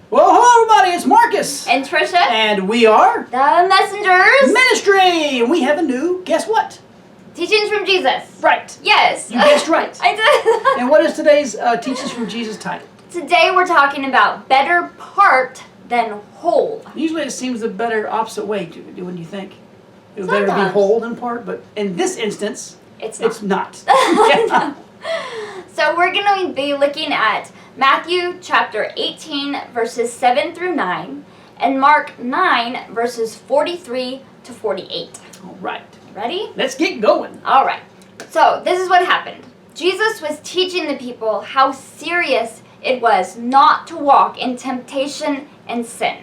Well, hello everybody, it's Marcus and Tricia, and we are the Messengers Ministry, and we have a new, guess what? Teachings from Jesus. Right. Yes. You guessed right. I did. And what is today's Teachings from Jesus title? Today we're talking about better part than whole. Usually it seems the better opposite way, wouldn't you think? It would better be Sometimes. whole than part, but in this instance, It's not. not. So we're going to be looking at Matthew chapter 18 verses 7 through 9 and Mark 9 verses 43 to 48. All right. Ready? Let's get going. All right. So this is what happened. Jesus was teaching the people how serious it was not to walk in temptation and sin.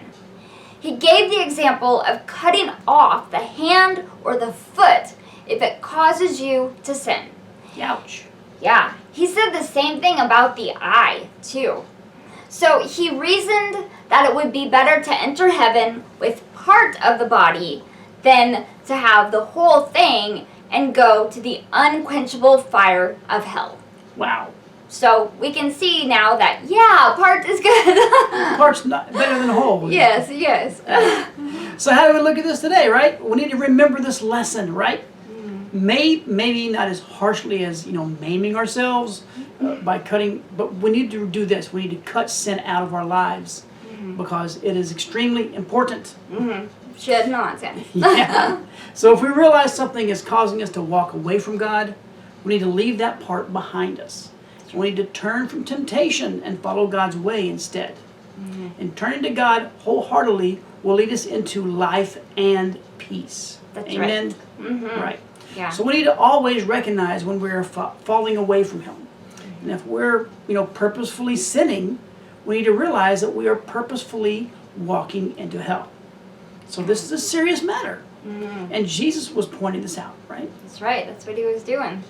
He gave the example of cutting off the hand or the foot if it causes you to sin. Ouch. Yeah, he said the same thing about the eye, too. So he reasoned that it would be better to enter heaven with part of the body than to have the whole thing and go to the unquenchable fire of hell. Wow. So we can see now that, yeah, part is good. Part's not better than whole. Yes, yes. So how do we look at this today, right? We need to remember this lesson, right? Maybe not as harshly as, maiming ourselves by cutting, but we need to do this. We need to cut sin out of our lives because it is extremely important. Should not sin. Yeah. So if we realize something is causing us to walk away from God, we need to leave that part behind us. We need to turn from temptation and follow God's way instead. And turning to God wholeheartedly will lead us into life and peace. That's Amen? right. Right. Yeah. So we need to always recognize when we're falling away from Him. And if we're, purposefully sinning, we need to realize that we are purposefully walking into hell. So this is a serious matter. And Jesus was pointing this out, right? That's right. That's what he was doing.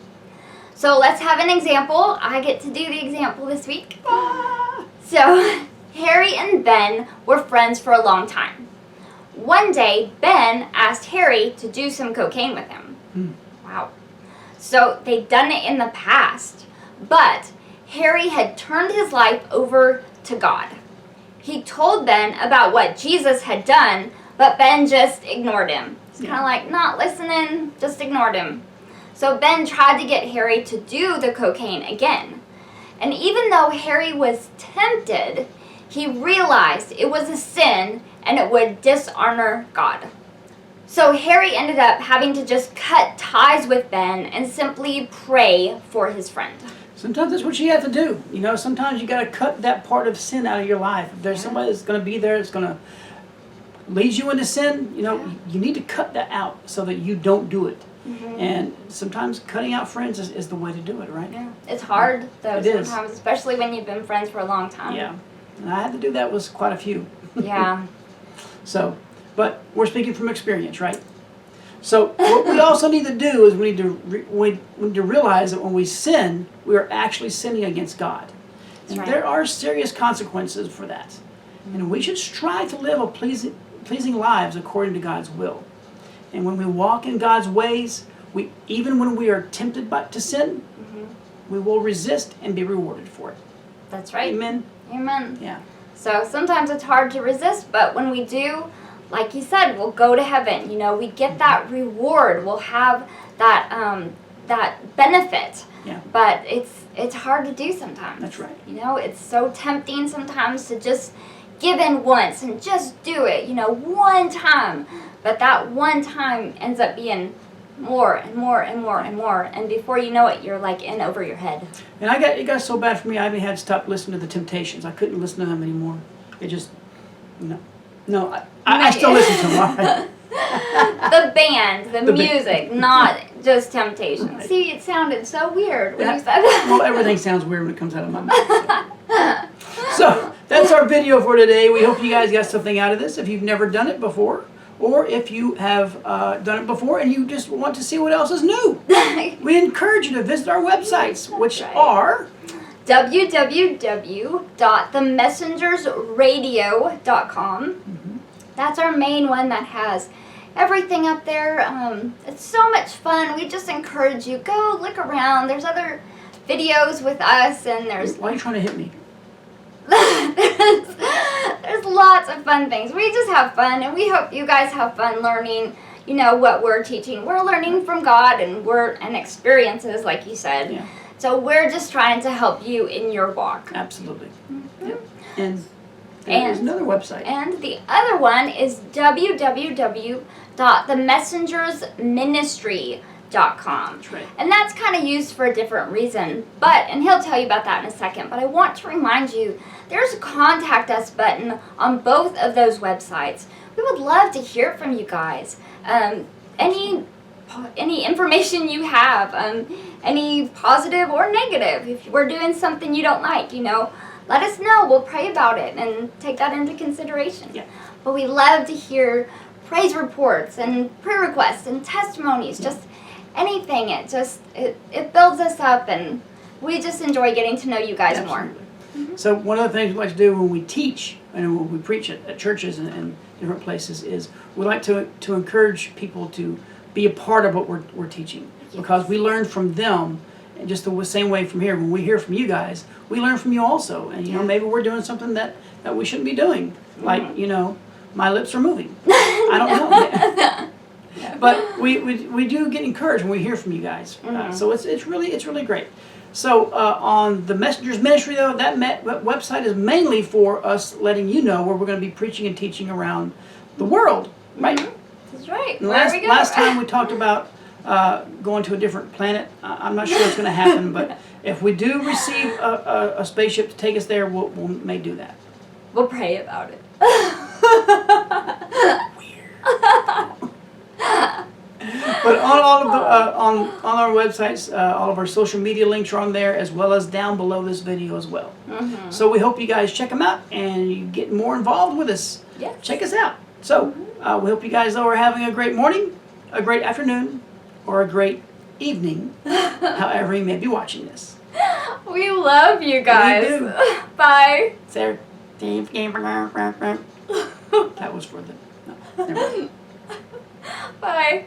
So let's have an example. I get to do the example this week. So Harry and Ben were friends for a long time. One day, Ben asked Harry to do some cocaine with him. Wow. So they'd done it in the past, but Harry had turned his life over to God. He told Ben about what Jesus had done, but Ben just ignored him. It's kind of like not listening, just ignored him. So Ben tried to get Harry to do the cocaine again. And even though Harry was tempted, he realized it was a sin and it would dishonor God. So Harry ended up having to just cut ties with Ben and simply pray for his friend. Sometimes that's what you have to do. Sometimes you got to cut that part of sin out of your life. If there's somebody that's going to be there that's going to lead you into sin, you need to cut that out so that you don't do it. And sometimes cutting out friends is the way to do it, right? Yeah. It's hard, though, It sometimes, especially when you've been friends for a long time. Yeah. And I had to do that with quite a few. Yeah. So, but we're speaking from experience, right? So what we also need to do is we need to realize that when we sin, we are actually sinning against God. And there are serious consequences for that. And we should strive to live a pleasing lives according to God's will. And when we walk in God's ways, even when we are tempted to sin, we will resist and be rewarded for it. That's right. Amen? Amen. Yeah. So sometimes it's hard to resist, but when we do, like you said, we'll go to heaven. We get that reward. We'll have that benefit. Yeah. But it's hard to do sometimes. That's right. It's so tempting sometimes to just give in once and just do it, one time. But that one time ends up being more and more and more and more, and before you know it, you're like in over your head. And it got so bad for me, I even had to stop listening to the Temptations. I couldn't listen to them anymore. It just, no. I still listen to them, all right? The band, the music, not just Temptations. Right. See, it sounded so weird when you said that. Well, everything sounds weird when it comes out of my mouth. So that's our video for today. We hope you guys got something out of this. If you've never done it before, or if you have done it before and you just want to see what else is new, we encourage you to visit our websites, which are www.themessengersradio.com. That's our main one that has everything up there. It's so much fun. We just encourage you, go look around. There's other videos with us, and there's Why are you trying to hit me? there's lots of fun things. We just have fun, and we hope you guys have fun learning, what we're teaching. We're learning from God and experiences, like you said. Yeah. So we're just trying to help you in your walk. Absolutely. Yep. And there's another website. And the other one is www.themessengersministry.com. That's right. And that's kind of used for a different reason. And he'll tell you about that in a second. But I want to remind you, there's a contact us button on both of those websites. We would love to hear from you guys. Any information you have, any positive or negative. If we're doing something you don't like, let us know. We'll pray about it and take that into consideration. Yeah. But we love to hear praise reports and prayer requests and testimonies, just anything. It builds us up, and we just enjoy getting to know you guys more. So one of the things we like to do when we teach and when we preach at churches and different places is we like to encourage people to be a part of what we're teaching, because we learn from them. And just the same way from here, when we hear from you guys, we learn from you also. And maybe we're doing something that we shouldn't be doing. Like, my lips are moving. I don't know. But we do get encouraged when we hear from you guys. So it's really great. So on the Messengers Ministry, though, that website is mainly for us letting you know where we're going to be preaching and teaching around the world, right? That's right. Last time we talked about going to a different planet. I'm not sure what's going to happen, but if we do receive a spaceship to take us there, we may do that. We'll pray about it. Weird. But on all of the on our websites, all of our social media links are on there, as well as down below this video as well. So we hope you guys check them out and you get more involved with us. Yes. Check us out. So we hope you guys are having a great morning, a great afternoon, or a great evening, however you may be watching this. We love you guys. We do. Bye. Sarah. That was for the... No, never mind. Bye.